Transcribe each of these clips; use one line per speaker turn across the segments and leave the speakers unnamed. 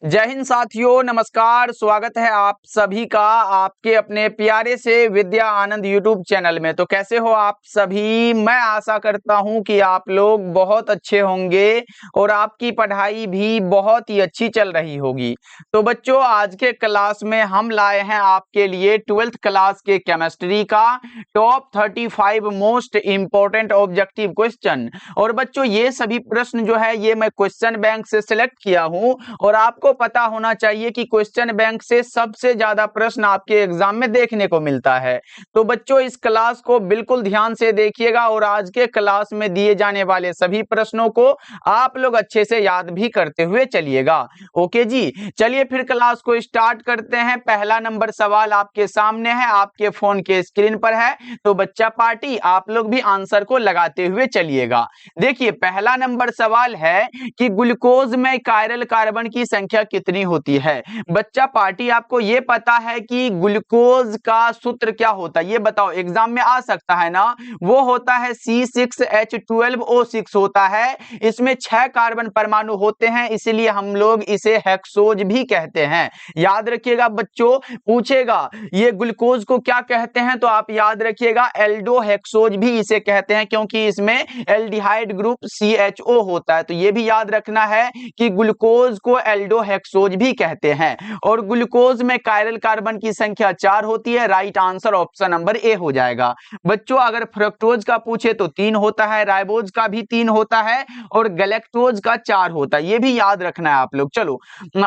जय हिंद साथियों, नमस्कार। स्वागत है आप सभी का आपके अपने प्यारे से विद्या आनंद यूट्यूब चैनल में। तो कैसे हो आप सभी? मैं आशा करता हूं कि आप लोग बहुत अच्छे होंगे और आपकी पढ़ाई भी बहुत ही अच्छी चल रही होगी। तो बच्चों, आज के क्लास में हम लाए हैं आपके लिए 12th क्लास के केमिस्ट्री का top 35 most important objective question. और बच्चों, ये सभी प्रश्न जो है ये मैं क्वेश्चन बैंक से सिलेक्ट किया हूं और आपको पता होना चाहिए कि क्वेश्चन बैंक से सबसे ज्यादा प्रश्न आपके एग्जाम में देखने को मिलता है। तो बच्चों, इस क्लास को बिल्कुल ध्यान से देखिएगा और आज के क्लास में दिए जाने वाले सभी प्रश्नों को आप लोग अच्छे से याद भी करते हुए चलिएगा। ओके जी, चलिए फिर क्लास को स्टार्ट करते हैं। पहला नंबर सवाल आपके सामने है, आपके फोन के स्क्रीन पर है। तो बच्चा पार्टी, आप लोग भी आंसर को लगाते हुए चलिएगा। देखिए, पहला नंबर सवाल है कि ग्लूकोज में कायरल कार्बन की संख्या कितनी होती है। बच्चा पार्टी, आपको ये पता है कि ग्लूकोज का सूत्र क्या होता है? ये बताओ, एग्जाम में आ सकता है ना। वो होता है C6H12O6 होता है। इसमें 6 कार्बन परमाणु होते हैं, इसलिए हम लोग इसे हेक्सोज भी कहते हैं। याद रखिएगा बच्चों, पूछेगा ये ग्लूकोज को क्या कहते हैं तो आप याद रखिएगा एल्डोहेक्सोज भी इसे कहते हैं, क्योंकि इसमें एल्डिहाइड ग्रुप CHO होता है। तो ये भी याद रखना है कि ग्लूकोज को एल्डोहेक्सोज भी कहते हैं। और ग्लूकोज में कायरल कार्बन की संख्या 4 होती है। Right answer option number A हो जाएगा। बच्चों, अगर फ्रक्टोज का पूछे तो 3 होता है, राइबोज का भी 3 होता है और गैलेक्टोज का 4 होता है। ये भी याद रखना है आप लोग। चलो,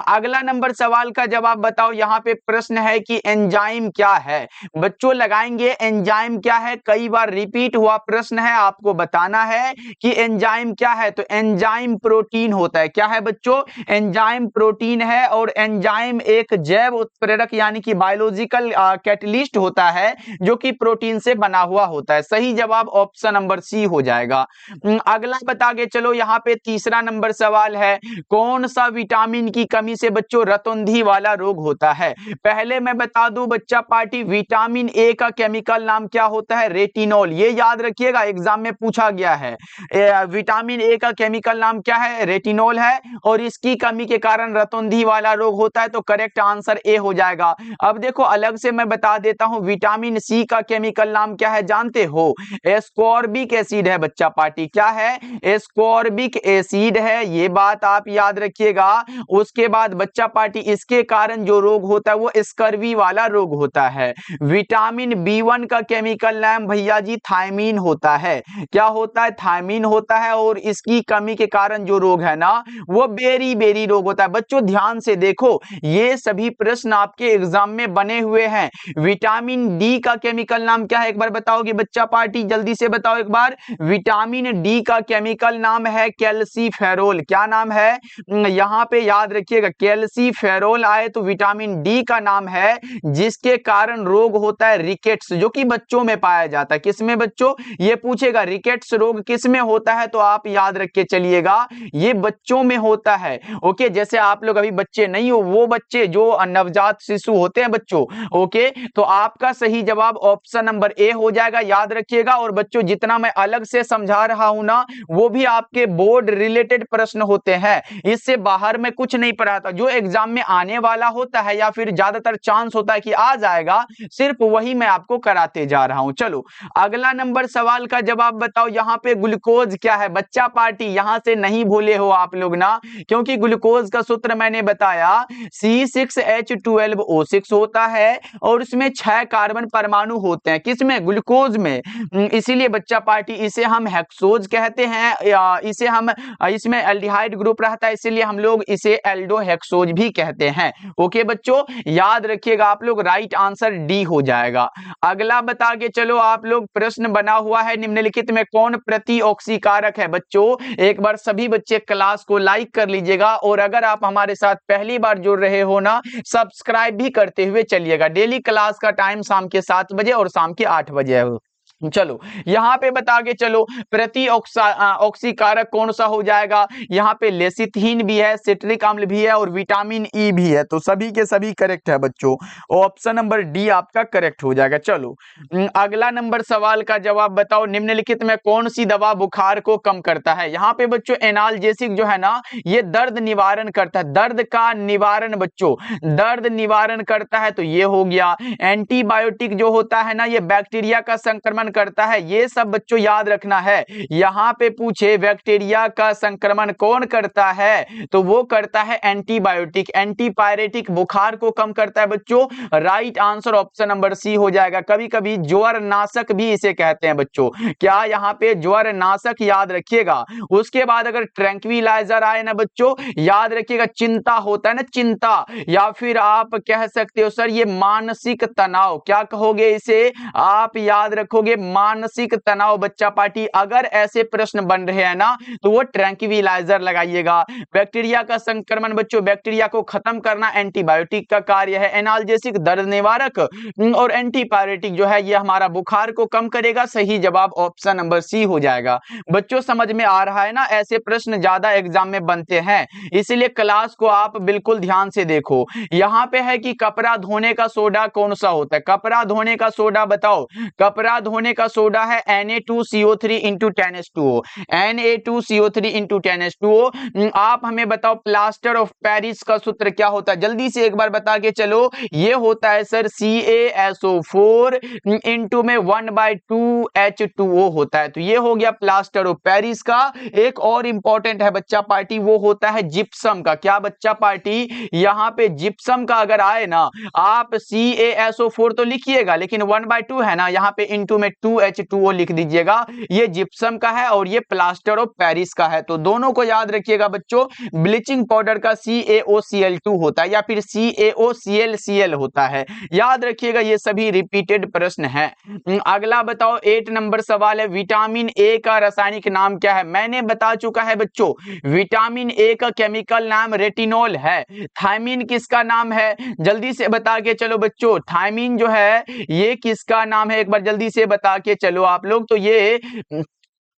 अगला नंबर सवाल का जवाब बताओ। यहाँ पे प्रश्न है कि एंजाइम क्या है। बच्चों लगाएंगे, एंजाइम क्या है, कई बार रिपीट हुआ प्रश्न है, आपको बताना है कि एंजाइम क्या है। तो एंजाइम प्रोटीन होता है। क्या है बच्चों? एंजाइम प्रोटीन है। और एंजाइम एक जैव उत्प्रेरक यानी कि बायोलॉजिकल कैटलिस्ट होता है, जो कि प्रोटीन से बना हुआ होता है। सही जवाब ऑप्शन नंबर सी हो जाएगा। अगला बता के चलो, यहाँ पे तीसरा नंबर सवाल है, कौन सा विटामिन की कमी से बच्चों रतौंधी वाला रोग होता है। पहले मैं बता दूं बच्चा पार्टी, विटामिन ए का केमिकल नाम क्या होता है? रेटिनॉल। ये याद रखिएगा, एग्जाम में पूछा गया है। विटामिन ए का केमिकल नाम क्या है? रेटिनॉल है। और इसकी कमी के कारण रतौंधी वाला रोग होता है। तो करेक्ट आंसर ए हो जाएगा। अब देखो, अलग से मैं बता देता हूं, विटामिन सी का केमिकल नाम क्या है जानते हो? एस्कॉर्बिक एसिड है बच्चा पार्टी। क्या है? एस्कॉर्बिक एसिड है। ये बात आप याद रखिएगा। उसके बाद बच्चा पार्टी, इसके कारण जो रोग होता है वो स्कर्वी वाला रोग होता है। विटामिन B1 का केमिकल नाम भैया जी थायमीन होता है। क्या होता है? थायमीन होता है। और इसकी कमी के कारण जो रोग है ना, वो बेरी बेरी रोग होता है। बच्चों ध्यान से देखो, ये सभी प्रश्न आपके एग्जाम में बने हुए हैं। विटामिन डी का केमिकल नाम क्या है? एक बार बताओगे बच्चा पार्टी, जल्दी से बताओ एक बार। विटामिन डी का केमिकल नाम है कैल्सीफेरोल। क्या नाम है? यहां पे याद रखिएगा, कैल्सीफेरोल आए तो विटामिन डी का नाम है, जिसके कारण रोग होता है रिकेट्स, जो कि बच्चों में पाया जाता है। किसमें बच्चों? ये पूछेगा रिकेट्स रोग किसमें होता है, तो आप याद रख के चलिएगा ये बच्चों में होता है। ओके, जैसे आप लोग अभी बच्चे नहीं हो, वो बच्चे जो नवजात शिशु होते हैं बच्चों। ओके, तो आपका सही जवाब ऑप्शन नंबर ए हो जाएगा। याद रखिएगा। और बच्चों, जितना मैं अलग से समझा रहा हूं ना, वो भी आपके बोर्ड रिलेटेड प्रश्न होते हैं। इससे बाहर में कुछ नहीं पढ़ाता। जो एग्जाम में आने वाला होता है या फिर ज्यादातर चांस होता है कि आ जाएगा, सिर्फ वही मैं आपको कराते जा रहा हूं। चलो, अगला नंबर सवाल का जवाब बताओ। यहाँ पे ग्लूकोज क्या है बच्चा पार्टी? यहां से नहीं भूले हो आप लोग ना, क्योंकि ग्लूकोज का सूत्र मैंने बताया C6H12O6 होता है। और इसमें 6 कार्बन परमाणु होते हैं। किसमें? ग्लूकोज में। इसीलिए बच्चा पार्टी इसे हम हेक्सोज कहते हैं, या इसे हम इसमें एल्डिहाइड ग्रुप रहता है, इसीलिए हम लोग इसे एल्डोहेक्सोज भी कहते हैं। ओके बच्चों, याद रखिएगा आप लोग। राइट आंसर डी हो जाएगा। अगला बता के चलो, आप लोग प्रश्न बना हुआ है, निम्नलिखित में कौन प्रतिऑक्सीकारक है। बच्चों एक बार सभी बच्चे क्लास को लाइक कर लीजिएगा। और अगर आप हमारे साथ पहली बार जुड़ रहे हो ना, सब्सक्राइब भी करते हुए चलिएगा। डेली क्लास का टाइम शाम के 7 बजे और शाम के 8 बजे है। चलो यहाँ पे बता के चलो प्रति ऑक्सीकारक कौन सा हो जाएगा। यहाँ पे लेसिथीन भी है, सिट्रिक अम्ल भी है और विटामिन ई भी है, तो सभी के सभी करेक्ट है बच्चों। ऑप्शन नंबर डी आपका करेक्ट हो जाएगा। चलो अगला नंबर सवाल का जवाब बताओ, निम्नलिखित में कौन सी दवा बुखार को कम करता है। यहाँ पे बच्चों एनाल्जेसिक जो है ना, ये दर्द निवारण करता है, दर्द का निवारण बच्चों, दर्द निवारण करता है, तो ये हो गया। एंटीबायोटिक जो होता है ना, ये बैक्टीरिया का संक्रमण करता है, ये सब बच्चों याद रखना है। यहां पे पूछे बैक्टीरिया का संक्रमण कौन करता है, तो वो करता है एंटीबायोटिक। एंटीपायरेटिक बुखार को कम करता है बच्चों। Right answer option number C हो जाएगा। कभी कभी ज्वर नाशक भी इसे कहते हैं बच्चों। क्या यहाँ पे ज्वर नाशक याद रखिएगा। उसके बाद अगर ट्रैंक्विलाइजर आए ना बच्चों, याद रखिएगा चिंता होता है ना, चिंता, या फिर आप कह सकते हो सर ये मानसिक तनाव, क्या कहोगे इसे आप याद रखोगे मानसिक तनाव बच्चा पार्टी। अगर ऐसे प्रश्न बन रहे हैं ना, तो वो ट्रैंक्विलाइजर लगाइएगा। बैक्टीरिया का संक्रमण बच्चों, बैक्टीरिया को खत्म करना एंटीबायोटिक का कार्य है। एनाल्जेसिक दर्द निवारक और एंटीपायरेटिक जो है ये हमारा बुखार को कम करेगा। सही जवाब ऑप्शन नंबर सी हो जाएगा। बच्चों समझ में आ रहा है ना, ऐसे प्रश्न ज्यादा एग्जाम में बनते हैं, इसलिए क्लास को आप बिल्कुल ध्यान से देखो। यहां पे है कि कपड़ा धोने का सोडा कौन सा होता है। कपड़ा धोने का सोडा बताओ। कपड़ा धोने का सोडा है Na2CO3 into 10H2O, Na2CO3 into 10H2O। आप हमें बताओ प्लास्टर ऑफ पेरिस का सूत्र क्या होता है, जल्दी से एक बार बता के चलो। ये होता है सर CaSO4 इंटू में 1/2H2O होता है, तो ये हो गया प्लास्टर ऑफ पेरिस का। एक और इंपॉर्टेंट है बच्चा पार्टी, वो होता है जिप्सम का। क्या बच्चा पार्टी, यहाँ पे जिप्सम का अगर आए ना, आप CaSO4 तो लिखिएगा, लेकिन 1/2 है ना, यहाँ पे इंटू में 2H2O लिख दीजिएगा। ये जिप्सम का है और ये प्लास्टर ऑफ पेरिस का है, तो दोनों को याद रखिएगा बच्चों। ब्लीचिंग पाउडर का CaOCl2 होता है या फिर CaOClCl होता है, याद रखिएगा। ये सभी रिपीटेड प्रश्न है। अगला बताओ 8 नंबर सवाल है, विटामिन ए का रासायनिक नाम क्या है। मैंने बता चुका है बच्चों, विटामिन ए का केमिकल नाम रेटिनॉल है। थायमीन किसका नाम है, जल्दी से बता के चलो बच्चों। थायमीन जो है ये किसका नाम है, एक बार जल्दी से बता के चलो आप लोग। तो ये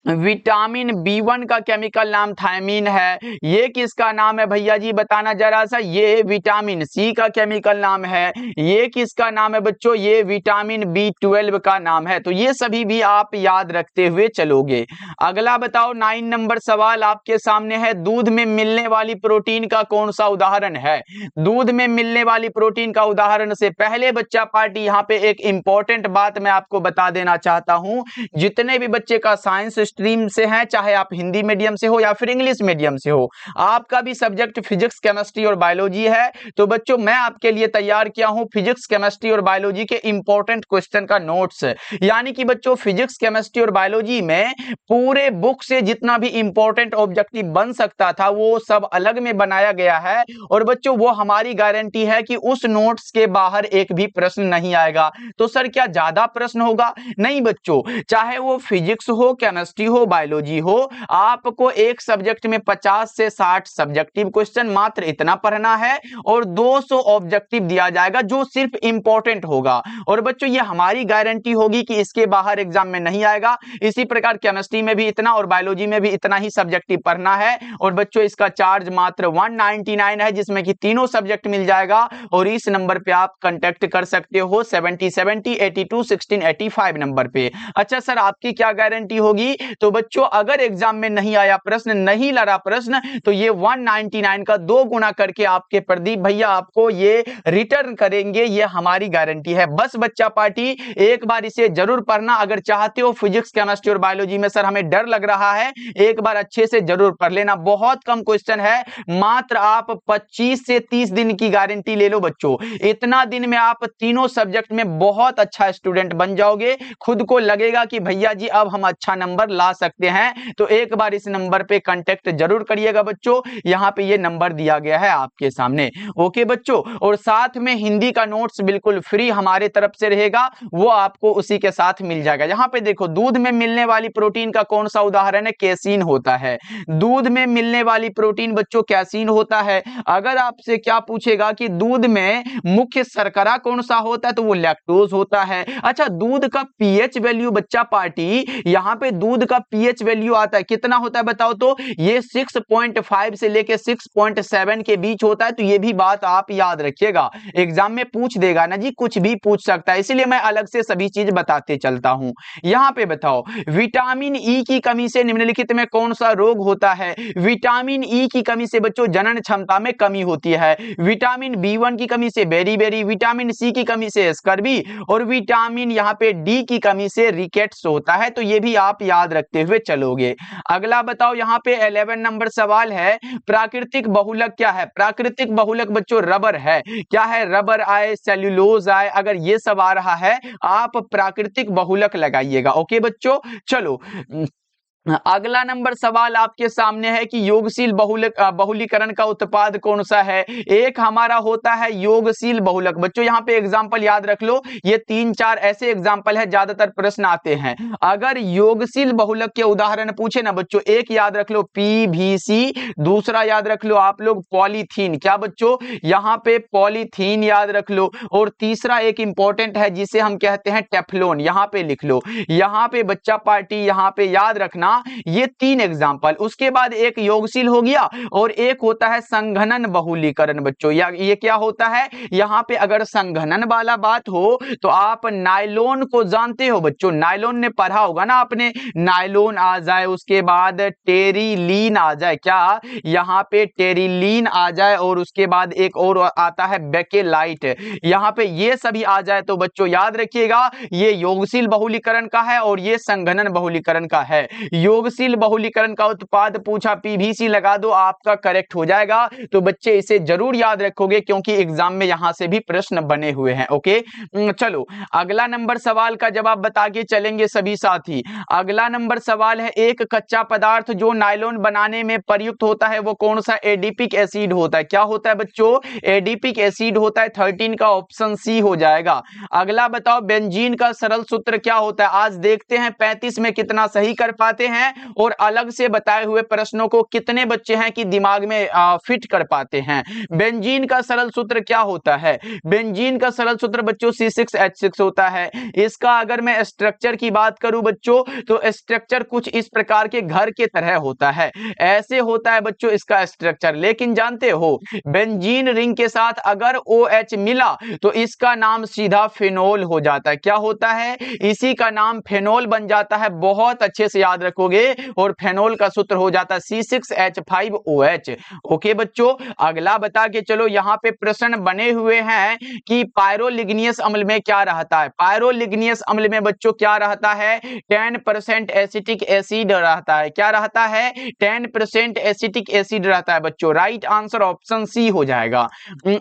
विटामिन B1 का केमिकल नाम थायमीन है। ये किसका नाम है भैया जी बताना जरा सा, ये विटामिन सी का केमिकल नाम है। ये किसका नाम है बच्चों, ये विटामिन B12 का नाम है। तो ये सभी भी आप याद रखते हुए चलोगे। अगला बताओ 9 नंबर सवाल आपके सामने है, दूध में मिलने वाली प्रोटीन का कौन सा उदाहरण है। दूध में मिलने वाली प्रोटीन का उदाहरण से पहले बच्चा पार्टी यहाँ पे एक इंपॉर्टेंट बात मैं आपको बता देना चाहता हूं। जितने भी बच्चे का साइंस स्ट्रीम से हैं, चाहे आप हिंदी मीडियम से हो या फिर इंग्लिश मीडियम से हो, आपका भी सब्जेक्ट फिजिक्स केमिस्ट्री और बायोलॉजी है, तो बच्चों मैं आपके लिए तैयार किया हूं फिजिक्स केमिस्ट्री और बायोलॉजी के इंपॉर्टेंट क्वेश्चन का नोट्स। यानी कि बच्चों फिजिक्स केमिस्ट्री और बायोलॉजी में पूरे बुक से जितना भी इंपॉर्टेंट ऑब्जेक्टिव बन सकता था वो सब अलग में बनाया गया है। और बच्चों वो हमारी गारंटी है कि उस नोट्स के बाहर एक भी प्रश्न नहीं आएगा। तो सर क्या ज्यादा प्रश्न होगा, नहीं बच्चों, चाहे वो फिजिक्स हो, केमिस्ट्री हो, बायोलॉजी हो, आपको एक सब्जेक्ट में 50 से 60 सब्जेक्टिव क्वेश्चन मात्र इतना पढ़ना है और 200 ऑब्जेक्टिव दिया जाएगा जो सिर्फ इंपॉर्टेंट होगा। और बच्चों ये हमारी गारंटी होगी कि इसके बाहर एग्जाम में नहीं आएगा। इसी प्रकार केमिस्ट्री में भी इतना और बायोलॉजी में भी इतना ही सब्जेक्टिव पढ़ना है। और बच्चों इसका चार्ज मात्र 199 है, जिसमें कि तीनों सब्जेक्ट मिल जाएगा। और इस नंबर पे आप कांटेक्ट कर सकते हो 7070 82 16 85 नंबर पे। अच्छा सर आपकी क्या गारंटी होगी, तो बच्चों अगर एग्जाम में नहीं आया प्रश्न, नहीं लड़ा प्रश्न, तो ये 199 का 2 गुना करके आपके प्रदीप भैया आपको ये रिटर्न करेंगे, ये हमारी गारंटी है। बस बच्चा पार्टी एक बार इसे जरूर पढ़ना। अगर चाहते हो फिजिक्स केमिस्ट्री और बायोलॉजी में सर हमें डर लग रहा है, एक बार अच्छे से जरूर पढ़ लेना। बहुत कम क्वेश्चन है, मात्र आप 25 से 30 दिन की गारंटी ले लो बच्चों। इतना दिन में आप तीनों सब्जेक्ट में बहुत अच्छा स्टूडेंट बन जाओगे। खुद को लगेगा कि भैया जी अब हम अच्छा नंबर ला सकते हैं तो एक बार इस नंबर पे कांटेक्ट जरूर करिएगा बच्चों। यहाँ पे ये नंबर दिया गया है आपके सामने। ओके बच्चों, और साथ में हिंदी का नोट्स बिल्कुल फ्री हमारे तरफ से रहेगा, वो आपको उसी के साथ मिल जाएगा। यहाँ पे देखो, दूध में मिलने वाली प्रोटीन का कौन सा उदाहरण है? कैसीन होता है। दूध में मिलने वाली प्रोटीन बच्चों कैसीन होता है। अगर आपसे क्या पूछेगा कि दूध में मुख्य शर्करा कौन सा होता है, तो वो लैक्टोज होता है। अच्छा, दूध का पीएच वैल्यू बच्चा पार्टी, यहाँ पे दूध का पीएच वैल्यू आता है, कितना होता है बताओ तो? ये 6.5 से लेके 6.7 के बीच होता है। तो ये भी बात आप याद रखिएगा, एग्जाम में पूछ देगा ना जी, कुछ भी पूछ सकता है, इसीलिए मैं अलग से सभी चीज बताते चलता हूं। यहाँ पे बताओ, विटामिन ई की कमी से निम्नलिखित में कौन सा रोग होता है? विटामिन ई की कमी से बच्चों जनन क्षमता में कमी होती है। विटामिन B1 की कमी से बेरी, विटामिन सी की कमी से स्कर्वी, और विटामिन यहाँ पे डी की कमी से रिकेट्स होता है। तो ये भी आप याद रखते हुए चलोगे। अगला बताओ, यहाँ पे 11 नंबर सवाल है, प्राकृतिक बहुलक क्या है? प्राकृतिक बहुलक बच्चों रबर है। क्या है? रबर आए, सेल्यूलोज आए, अगर ये सब आ रहा है आप प्राकृतिक बहुलक लगाइएगा। ओके बच्चों, चलो अगला नंबर सवाल आपके सामने है कि योगशील बहुलीकरण का उत्पाद कौन सा है? एक हमारा होता है योगशील बहुलक। बच्चों यहाँ पे एग्जांपल याद रख लो, ये 3-4 ऐसे एग्जांपल है, ज्यादातर प्रश्न आते हैं। अगर योगशील बहुलक के उदाहरण पूछे ना बच्चों, एक याद रख लो पीवीसी, दूसरा याद रख लो आप लोग पॉलीथीन। क्या बच्चों? यहाँ पे पॉलीथीन याद रख लो, और तीसरा एक इंपॉर्टेंट है जिसे हम कहते हैं टेफ्लॉन, यहाँ पे लिख लो। यहाँ पे बच्चा पार्टी, यहाँ पे याद रखना ये 3 एग्जांपल। उसके बाद एक योगशील हो गया और एक होता है संघनन बहुलीकरण। बच्चों ये क्या होता है? यहाँ पे अगर संघनन वाला बात हो तो आप नायलॉन को जानते हो बच्चों, नायलॉन ने पढ़ा होगा ना आपने। नायलॉन आ जाए, उसके बाद टेरिलीन आ जाए, क्या यहाँ पे टेरिलीन आ जाए, और उसके बाद एक और आता है बेकेलाइट, यहाँ पे ये सभी आ जाए तो बच्चों याद रखिएगा ये योगशील बहुलीकरण का है और ये संघनन बहुलीकरण का है। योगशील बहुलीकरण का उत्पाद पूछा, पीवीसी लगा दो, आपका करेक्ट हो जाएगा। तो बच्चे इसे जरूर याद रखोगे क्योंकि एग्जाम में यहां से भी प्रश्न बने हुए हैं। ओके, चलो अगला नंबर सवाल का जवाब बता के चलेंगे सभी साथी। अगला नंबर सवाल है, एक कच्चा पदार्थ जो नायलॉन बनाने में प्रयुक्त होता है वो कौन सा? एडिपिक एसिड होता है। क्या होता है बच्चों? एडिपिक एसिड होता है। 13 का ऑप्शन सी हो जाएगा। अगला बताओ, बेंजीन का सरल सूत्र क्या होता है? आज देखते हैं 35 में कितना सही कर पाते हैं और अलग से बताए हुए प्रश्नों को कितने बच्चे हैं कि दिमाग में फिट कर पाते हैं। बेंजीन का सरल सूत्र क्या होता है? बेंजीन का सरल सूत्र बच्चों C6H6 होता है। इसका अगर मैं स्ट्रक्चर की बात करूं बच्चों तो स्ट्रक्चर कुछ इस प्रकार के घर के तरह होता है, ऐसे होता है बच्चों इसका स्ट्रक्चर। लेकिन जानते हो बेंजीन रिंग के साथ अगर OH मिला तो इसका नाम सीधा फिनोल हो जाता है। क्या होता है? इसी का नाम फिनोल बन जाता है। बहुत अच्छे से याद रखोगे, और फेनोल का सूत्र हो जाता है C6H5OH। ओके बच्चों, अगला बता के चलो। यहाँ पे प्रश्न बने हुए हैं कि पायरोलिग्नियस अम्ल में क्या रहता है? पायरोलिग्नियस अम्ल में बच्चों क्या रहता है? 10% एसिटिक एसिड रहता है। क्या रहता है? 10% एसिटिक एसिड रहता है बच्चों। राइट आंसर ऑप्शन सी हो जाएगा।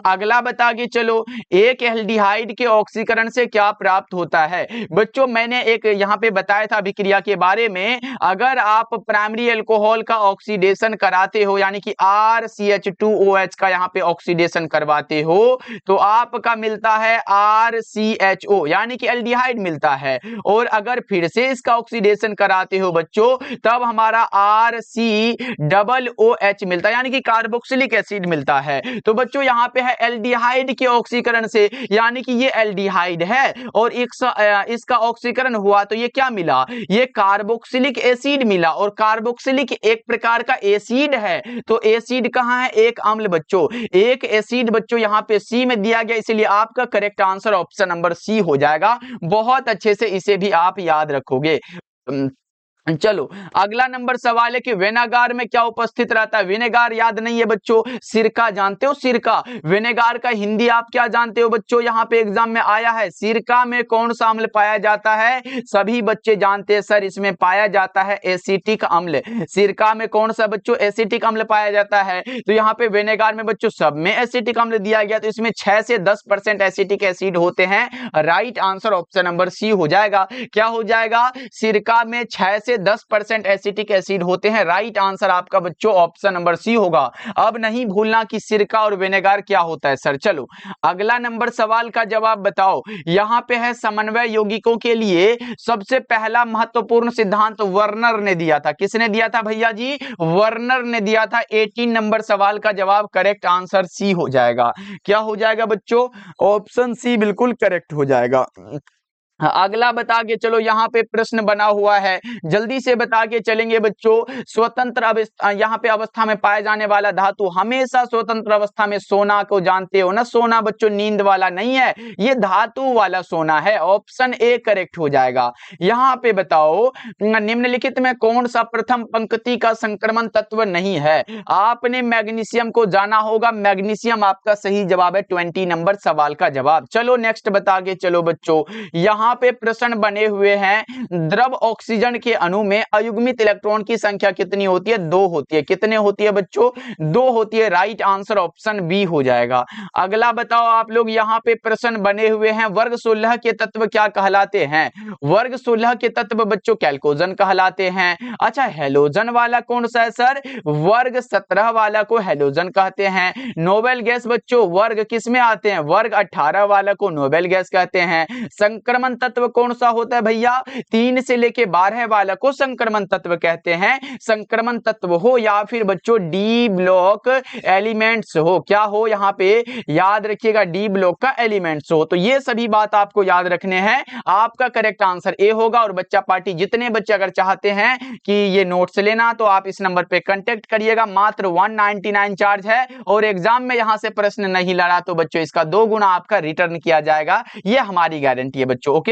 अगला बता के चलो, एक एल्डिहाइड के ऑक्सीकरण से क्या प्राप्त होता है? बच्चों मैंने एक यहाँ पे बताया था अभिक्रिया के बारे में। अगर आप प्राइमरी अल्कोहल का ऑक्सीडेशन कराते हो, यानी कि RCH2OH का यहाँ पे ऑक्सीडेशन करवाते हो, तो आपका मिलता है RCHO, यानी कि एल्डिहाइड मिलता है। और अगर फिर से इसका ऑक्सीडेशन कराते हो बच्चों, तब हमारा RCOOH मिलता है, यानी कि कार्बोक्सिलिक एसिड मिलता है। तो बच्चों यहाँ पे है एल्डिहाइड के ऑक्सीकरण से, यानी कि ये एल्डिहाइड है और इसका ऑक्सीकरण हुआ तो ये क्या मिला? ये कार्बोक्सिलिक एसिड मिला, और कार्बोक्सिलिक एक प्रकार का एसिड है। तो एसिड कहां है? एक अम्ल बच्चों, एक एसिड बच्चों यहाँ पे सी में दिया गया, इसलिए आपका correct answer option number C हो जाएगा। बहुत अच्छे से इसे भी आप याद रखोगे। चलो अगला नंबर सवाल है कि विनेगार में क्या उपस्थित रहता है? विनेगार याद नहीं है बच्चों? सिरका जानते हो? सिरका, विनेगार का हिंदी आप क्या जानते हो बच्चों? यहाँ पे एग्जाम में आया है। सिरका में कौन सा अम्ल पाया जाता है? सभी बच्चे जानते हैं सर, इसमें पाया जाता है एसिटिक अम्ल। सिरका में कौन सा बच्चों? एसिटिक अम्ल पाया जाता है। तो यहाँ पे विनेगार में बच्चों सब में एसिटिक अम्ल दिया गया, तो इसमें 6 से 10% एसिटिक एसिड होते हैं। Right answer option number C हो जाएगा। क्या हो जाएगा? सिरका में 6 से से 10% एसिटिक एसिड होते हैं। राइट आंसर आपका बच्चों ऑप्शन नंबर सी होगा। अब नहीं भूलना कि सिरका और विनेगार क्या होता है सर। चलो अगला नंबर सवाल का जवाब बताओ। यहां पे है समन्वय यौगिकों के लिए सबसे पहला महत्वपूर्ण सिद्धांत वर्नर ने दिया था। किसने दिया था भैया जी? वर्नर ने दिया था। 18 नंबर सवाल का जवाब करेक्ट आंसर सी हो जाएगा। क्या हो जाएगा बच्चों? ऑप्शन सी बिल्कुल करेक्ट हो जाएगा। अगला बता के चलो, यहाँ पे प्रश्न बना हुआ है, जल्दी से बता के चलेंगे बच्चों। स्वतंत्र अवस्था, यहाँ पे अवस्था में पाए जाने वाला धातु, हमेशा स्वतंत्र अवस्था में सोना को जानते हो ना। सोना बच्चों नींद वाला नहीं है, ये धातु वाला सोना है। ऑप्शन ए करेक्ट हो जाएगा। यहाँ पे बताओ निम्नलिखित में कौन सा प्रथम पंक्ति का संक्रमण तत्व नहीं है? आपने मैग्नीशियम को जाना होगा। मैग्नीशियम आपका सही जवाब है। 20 नंबर सवाल का जवाब। चलो नेक्स्ट बता के चलो बच्चों। यहाँ पे प्रश्न बने हुए हैं, द्रव ऑक्सीजन के अणु में अयुग्मित इलेक्ट्रॉन की संख्या कितनी होती है? 2 होती है। कितने होती है बच्चों? 2 होती है। राइट आंसर ऑप्शन बी हो जाएगा। अगला बताओ आप लोग, यहाँ पे प्रश्न बने हुए हैं, वर्ग 16 के तत्व क्या कहलाते हैं? वर्ग 16 के तत्व बच्चों कैल्कोजन कहलाते हैं। अच्छा हेलोजन वाला कौन सा है सर? वर्ग 17 वाला को हेलोजन कहते हैं। नोबेल गैस बच्चों वर्ग किस में आते हैं? वर्ग 18 वाला को नोबेल गैस कहते हैं। संक्रमण तत्व कौन सा होता है भैया? 3 से लेके 12 वाला को संक्रमण तत्व कहते हैं। संक्रमण तत्व हो या फिर बच्चों डी ब्लॉक एलिमेंट्स हो, क्या हो यहाँ पे याद रखिएगा, डी ब्लॉक का एलिमेंट्स हो। तो ये सभी बात आपको याद रखने हैं। आपका करेक्ट आंसर ए होगा। और बच्चा पार्टी जितने बच्चे अगर चाहते हैं कि ये नोट्स लेना, तो आप इस नंबर पे कांटेक्ट करिएगा। मात्र 199 चार्ज है, और एग्जाम में यहां से प्रश्न नहीं लड़ा तो बच्चों इसका 2 गुना आपका रिटर्न किया जाएगा। ये हमारी गारंटी है बच्चों। ओके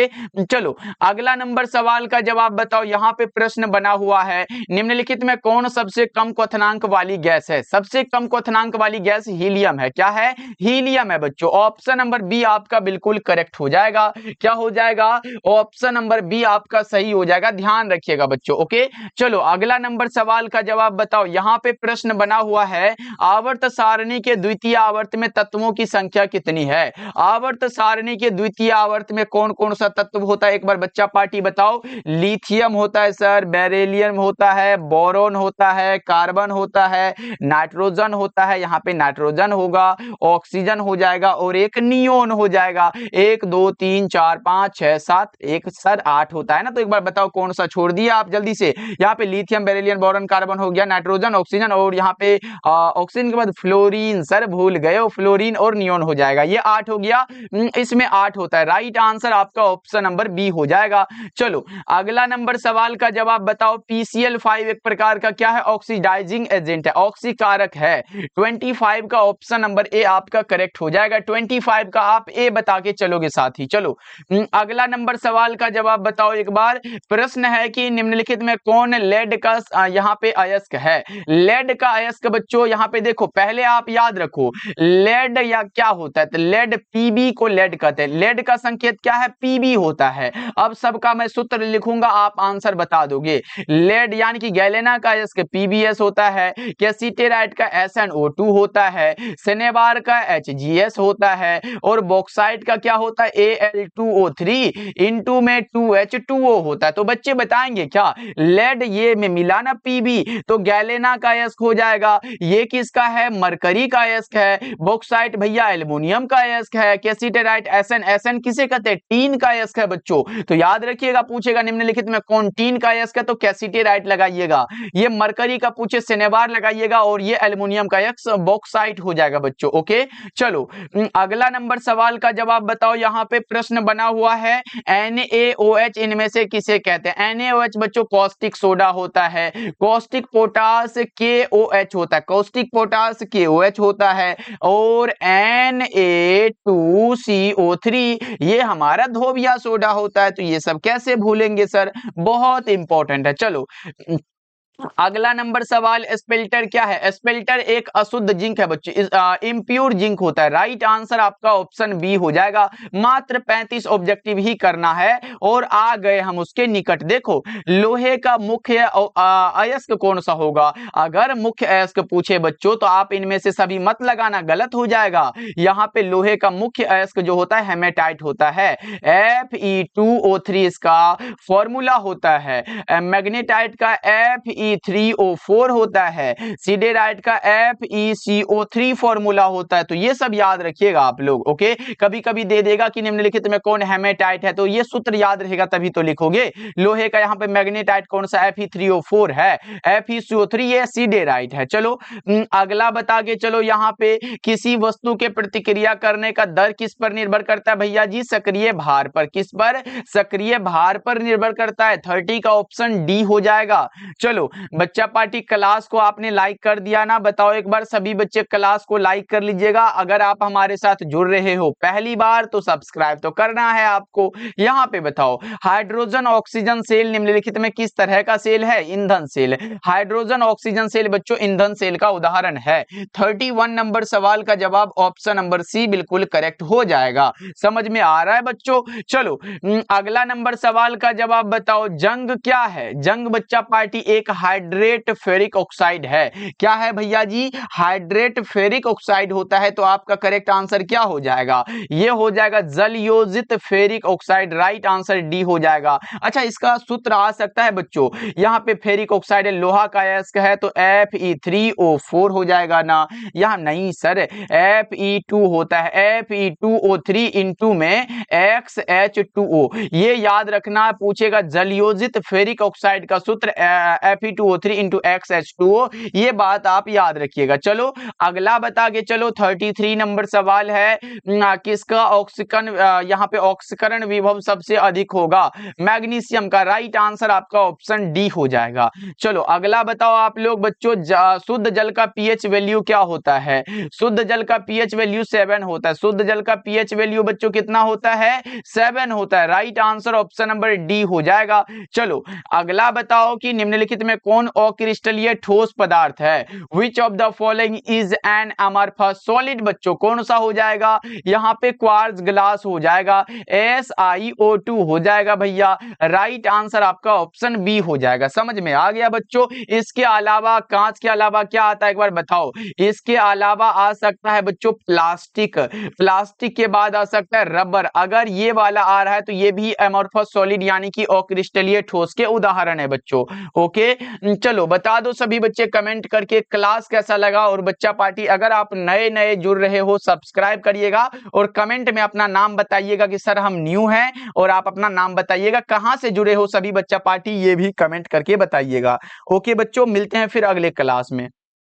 चलो अगला नंबर सवाल का जवाब बताओ। यहां पे प्रश्न बना हुआ है, निम्नलिखित में कौन सबसे कम क्वथनांक वाली गैस है? सबसे कम क्वथनांक वाली गैस हीलियम है। क्या है? हीलियम है बच्चों। ऑप्शन नंबर बी आपका बिल्कुल करेक्ट हो जाएगा। क्या हो जाएगा? ऑप्शन नंबर बी आपका सही हो जाएगा। ध्यान रखिएगा बच्चों। ओके चलो अगला नंबर सवाल का जवाब बताओ। यहां पे प्रश्न बना हुआ है, आवर्त सारणी के द्वितीय आवर्त में तत्वों की संख्या कितनी है? आवर्त सारणी के द्वितीय आवर्त में कौन कौन सा तत्व होता है? एक बार बच्चा पार्टी बताओ। लिथियम होता है सर, बेरिलियम होता है, बोरोन होता है, कार्बन होता है, नाइट्रोजन होता है। यहाँ पे नाइट्रोजन होगा, ऑक्सीजन हो जाएगा, और एक नियोन हो जाएगा। 1 2 3 4 5 6 7 एक सर 8 होता है ना। तो एक बार बताओ कौन सा छोड़ दिया आप जल्दी से। यहाँ पे लिथियम, बेरिलियम, बोरोन, कार्बन हो गया, नाइट्रोजन, ऑक्सीजन, और यहाँ पे ऑक्सीजन के बाद फ्लोरीन। सर भूल गए हो, फ्लोरीन और नियोन हो जाएगा। ये 8 हो गया। इसमें 8 होता है। राइट आंसर आपका ऑप्शन नंबर बी हो जाएगा। चलो अगला नंबर सवाल का जवाब बताओ। PCl5 एक प्रकार का क्या है? ऑक्सीडाइजिंग एजेंट है, ऑक्सीकारक है। 25 का ऑप्शन नंबर ए आपका करेक्ट हो जाएगा। 25 का आप ए बता के चलोगे साथी। चलो अगला नंबर सवाल का जवाब बताओ। एक बार प्रश्न है कि निम्नलिखित में कौन लेड का यहाँ पे अयस्क है? लेड का अयस्क बच्चों यहाँ पे देखो, पहले आप याद रखो लेड या क्या होता है। तो लेड, पीबी को लेड कहते हैं। लेड का संकेत क्या है? पीबी होता है। अब सबका मैं सूत्र लिखूंगा, आप आंसर बता दोगे। लेड यानी कि गैलेना का अयस्क पीबीएस होता है, कैसीटेराइट का SnO2 होता है, सिनेबार का HGS होता है, और बॉक्साइट का क्या होता है? Al2O3 इनटू में 2H2O होता है। तो बच्चे बताएंगे क्या? लेड ये में मिला ना पीबी, तो गैलेना का अयस्क हो जाएगा। ये किसका है? मरकरी का अयस्क है। बॉक्साइट भैया एल्युमिनियम का अयस्क है। कैसीटेराइट SN किसे कहते हैं? टीन का अयस्क है बच्चों। तो याद रखिएगा, पूछेगा निम्नलिखित में कौन टीन का अयस्क है, तो कैसीटेराइट लगाइएगा। ये मरकरी का पूछे सिनेबार लगाइएगा, और ये एल्युमिनियम का अयस्क बॉक्साइट हो जाएगा बच्चों। ओके चलो अगला नंबर सवाल का जवाब बताओ। यहाँ पे प्रश्न बना हुआ है, NaOH इनमें से किसे कहते हैं? NaOH बच्चों कॉस्टिक सोडा होता है, कॉस्टिक पोटास KOH होता है, कॉस्टिक पोटास KOH होता है, और Na2CO3 ये हमारा धोबिया सोडा होता है। तो ये सब कैसे भूलेंगे सर? बहुत इंपॉर्टेंट है। चलो अगला नंबर सवाल, स्पेल्टर क्या है? स्पेल्टर एक अशुद्ध जिंक है बच्चों, इम्प्योर जिंक होता है। राइट आंसर आपका ऑप्शन बी हो जाएगा। मात्र 35 ऑब्जेक्टिव ही करना है और आ गए हम उसके निकट। देखो, लोहे का मुख्य अयस्क कौन सा होगा? अगर मुख्य अयस्क पूछे बच्चों तो आप इनमें से सभी मत लगाना, गलत हो जाएगा। यहाँ पे लोहे का मुख्य अयस्क जो होता है हेमेटाइट होता है। Fe2O3 इसका फॉर्मूला होता है। मैग्नेटाइट का Fe3O4 होता है। सिडेराइट का FeCO3 फॉर्मूला होता है। तो ये सब याद रखिएगा आप लोग। ओके, कभी कभी दे देगा कि निम्नलिखित में कौन हेमेटाइट है, तो ये सूत्र याद रहेगा तभी तो लिखोगे। लोहे का यहाँ पे मैग्नेटाइट कौन सा? Fe3O4 है। FeCO3 ये सिडेराइट है। चलो अगला बता के चलो, यहाँ पे किसी वस्तु के प्रतिक्रिया करने का दर किस पर निर्भर करता है भैया जी? सक्रिय भार पर। किस पर? सक्रिय भार पर निर्भर करता है। 30 का ऑप्शन डी हो जाएगा। चलो बच्चा पार्टी, क्लास को आपने लाइक कर दिया ना? बताओ एक बार, सभी बच्चे क्लास को लाइक कर लीजिएगा। अगर आप हमारे साथ जुड़ रहे हो पहली बार तो सब्सक्राइब तो करना है आपको। यहाँ पे बताओ, हाइड्रोजन ऑक्सीजन सेल निम्नलिखित में किस तरह का सेल है? ईंधन सेल। हाइड्रोजन ऑक्सीजन सेल बच्चों ईंधन सेल का उदाहरण है। 31 नंबर सवाल का जवाब ऑप्शन नंबर सी बिल्कुल करेक्ट हो जाएगा। समझ में आ रहा है बच्चों? चलो अगला नंबर सवाल का जवाब बताओ, जंग क्या है? जंग बच्चा पार्टी एक हाइड्रेट फेरिक ऑक्साइड है। क्या है भैया जी? हाइड्रेट फेरिक ऑक्साइड होता है। तो आपका करेक्ट आंसर क्या हो जाएगा? ये हो जाएगा जल योजित ferric oxide. Right answer D हो जाएगा। अच्छा, इसका सूत्र आ सकता है बच्चों, यहाँ पे फेरिक ऑक्साइड है, लोहा का अयस्क है, तो Fe3O4 हो जाएगा ना? यहाँ नहीं सर, Fe2 होता है। Fe2O3 इंटू में XH2O। ये याद रखना, पूछेगा जलयोजित फेरिक ऑक्साइड का सूत्र Fe2O3 इंटू XH2O। ये बात आप याद रखिएगा। चलो अगला बता के चलो, 33 नंबर सवाल है, किसका ऑक्सीकरण यहाँ पे ऑक्सीकरण विभव सबसे अधिक होगा? मैग्नीशियम का। राइट आंसर आपका ऑप्शन डी हो जाएगा। चलो अगला बताओ आप लोग बच्चों, शुद्ध जल का पीएच वैल्यू क्या होता है? शुद्ध जल का पीएच वैल्यू 7 होता है। शुद्ध जल का पीएच वैल्यू बच्चों कितना होता है? 7 होता है। Right answer option number D हो जाएगा। चलो अगला बताओ कि निम्नलिखित में कौन अक्रिस्टलीय ठोस पदार्थ है? Which of the following is an amorphous solid? बच्चों कौन सा हो जाएगा? यहाँ पे क्वार्ट्ज ग्लास हो जाएगा। SiO2 हो जाएगा भैया। राइट आंसर आपका ऑप्शन बी हो जाएगा। समझ में आ गया बच्चों? इसके अलावा कांच के अलावा क्या आता है एक बार बताओ? इसके अलावा आ सकता है बच्चों प्लास्टिक। प्लास्टिक के बाद आ सकता है रबर। अगर ये वाला आ रहा है तो ये भी एमॉर्फस सॉलिड यानी कि अक्रिस्टलीय ठोस के उदाहरण है बच्चों। ओके, चलो बता दो सभी बच्चे कमेंट करके क्लास कैसा लगा। और बच्चा पार्टी, अगर आप नए नए जुड़ रहे हो सब्सक्राइब करिएगा और कमेंट में अपना नाम बताइएगा कि सर हम न्यू हैं, और आप अपना नाम बताइएगा कहां से जुड़े हो सभी बच्चा पार्टी, ये भी कमेंट करके बताइएगा। ओके बच्चों, मिलते हैं फिर अगले क्लास में।